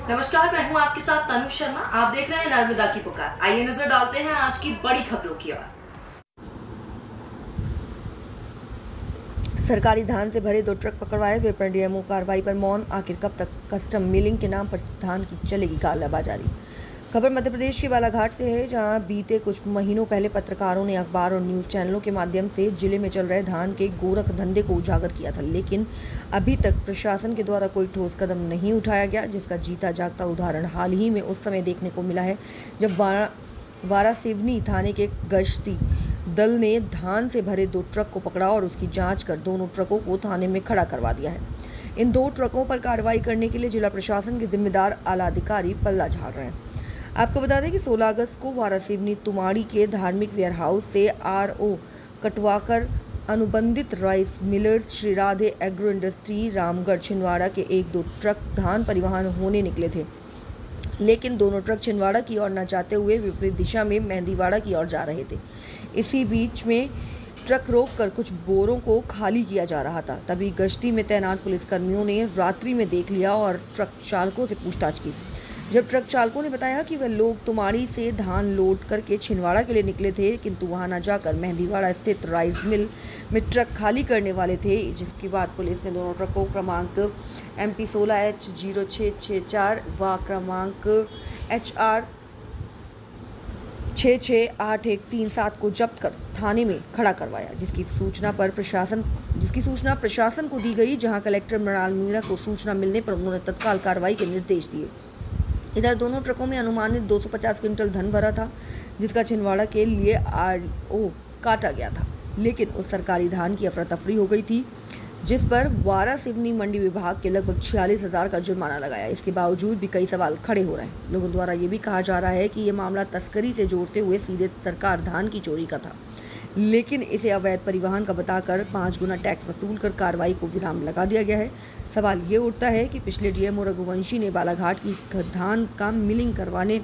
नमस्कार, मैं हूं आपके साथ तनु शर्मा। आप देख रहे हैं नर्मदा की पुकार। आइए नजर डालते हैं आज की बड़ी खबरों की ओर। सरकारी धान से भरे 2 ट्रक पकड़वाए, विपणन डीएमओ कार्रवाई पर मौन। आखिर कब तक कस्टम मिलिंग के नाम पर धान की चलेगी कालाबाजारी। खबर मध्य प्रदेश के बालाघाट से है, जहां बीते कुछ महीनों पहले पत्रकारों ने अखबार और न्यूज़ चैनलों के माध्यम से जिले में चल रहे धान के गोरख धंधे को उजागर किया था, लेकिन अभी तक प्रशासन के द्वारा कोई ठोस कदम नहीं उठाया गया, जिसका जीता जागता उदाहरण हाल ही में उस समय देखने को मिला है जब वारासिवनी थाने के गश्ती दल ने धान से भरे 2 ट्रक को पकड़ा और उसकी जांच कर दोनों ट्रकों को थाने में खड़ा करवा दिया है। इन 2 ट्रकों पर कार्रवाई करने के लिए जिला प्रशासन के जिम्मेदार आला अधिकारी पल्ला झाड़ रहे हैं। आपको बता दें कि 16 अगस्त को वारासिवनी तुमाड़ी के धार्मिक वेयरहाउस से आरओ कटवाकर अनुबंधित rice millers Shri Radhe agro industry Ramgarh Chhindwara के 1-2 ट्रक धान परिवहन होने निकले थे, लेकिन दोनों ट्रक छिंदवाड़ा की ओर न जाते हुए विपरीत दिशा में मेहंदीवाड़ा की ओर जा रहे थे। इसी बीच में ट्रक रोककर कुछ बोरों को खाली किया जा रहा था। तभी गश्ती में तैनात पुलिसकर्मियों ने रात्रि में देख लिया और ट्रक चालकों से पूछताछ की। जब ट्रक चालकों ने बताया कि वह लोग तुमाड़ी से धान लोड करके छिंदवाड़ा के लिए निकले थे, किंतु वहां न जाकर मेहंदीवाड़ा स्थित राइस मिल में ट्रक खाली करने वाले थे, जिसके बाद पुलिस ने दोनों ट्रकों क्रमांक MP 16H0664 व क्रमांक HR 668137 को जब्त कर थाने में खड़ा करवाया, जिसकी सूचना प्रशासन को दी गई, जहां कलेक्टर मृणाल मीणा को सूचना मिलने पर उन्होंने तत्काल कार्रवाई के निर्देश दिए। इधर दोनों ट्रकों में अनुमानित 250 क्विंटल धान भरा था, जिसका छिंदवाड़ा के लिए RO काटा गया था, लेकिन उस सरकारी धान की अफरा तफरी हो गई थी, जिस पर वारासिवनी मंडी विभाग के लगभग 46,000 का जुर्माना लगाया। इसके बावजूद भी कई सवाल खड़े हो रहे हैं। लोगों द्वारा ये भी कहा जा रहा है कि ये मामला तस्करी से जोड़ते हुए सीधे सरकार धान की चोरी का था, लेकिन इसे अवैध परिवहन का बताकर 5 गुना टैक्स वसूल कर कार्रवाई को विराम लगा दिया गया है। सवाल ये उठता है कि पिछले डीएमओ रघुवंशी ने बालाघाट की धान का मिलिंग करवाने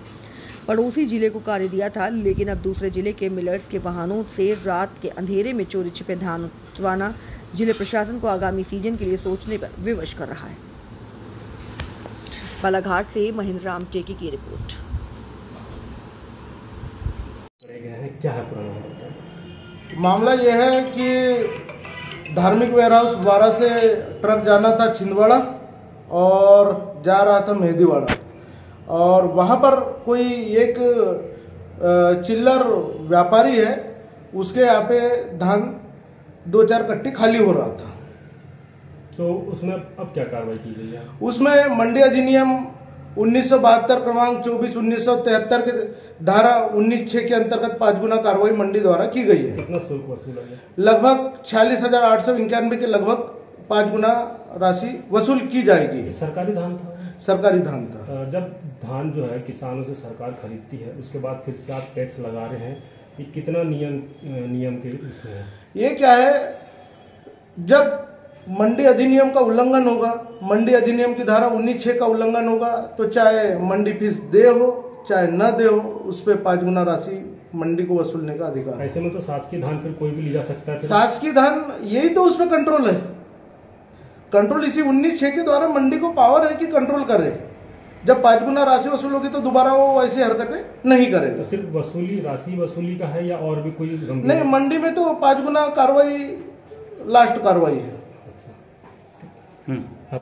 पड़ोसी जिले को कार्य दिया था, लेकिन अब दूसरे जिले के मिलर्स के वाहनों से रात के अंधेरे में चोरी छिपे धान उठवाना जिले प्रशासन को आगामी सीजन के लिए सोचने पर विवश कर रहा है। बालाघाट से महेंद्र राम टेकी की रिपोर्ट। क्या है मामला यह है कि धार्मिक वेयरहाउस 12 से ट्रक जाना था छिंदवाड़ा और जा रहा था मेहंदीवाड़ा, और वहाँ पर कोई एक चिल्लर व्यापारी है, उसके यहाँ पे धान 2-4 कट्टी खाली हो रहा था। तो उसमें अब क्या कार्रवाई की गई है? उसमें मंडी अधिनियम 1972 क्रमांक 24/1973 के धारा 19(6) के अंतर्गत 5 गुना कार्रवाई मंडी द्वारा की गई है। कितना शुल्क वसूला गया? लगभग 46,891 के लगभग 5 गुना राशि वसूल की जाएगी। सरकारी धान था? सरकारी धान था। जब धान जो है किसानों से सरकार खरीदती है, उसके बाद फिर से आप टैक्स लगा रहे हैं, ये कितना नियम के इसमें है? ये क्या है, जब मंडी अधिनियम का उल्लंघन होगा, मंडी अधिनियम की धारा 19(6) का उल्लंघन होगा, तो चाहे मंडी फीस दे हो चाहे न दे हो, उस पर 5 गुना राशि मंडी को वसूलने का अधिकार। ऐसे में तो शासकीय धान फिर कोई भी ले जा सकता है। शासकीय धान, यही तो उसमें कंट्रोल है। कंट्रोल इसी 19(6) के द्वारा मंडी को पावर है कि कंट्रोल करे। जब 5 गुना राशि वसूल होगी तो दोबारा वो ऐसी हरकतें नहीं करेगा। तो सिर्फ राशि वसूली का है या और भी कोई? नहीं, मंडी में तो 5 गुना कार्रवाई लास्ट कार्रवाई है। अच्छा।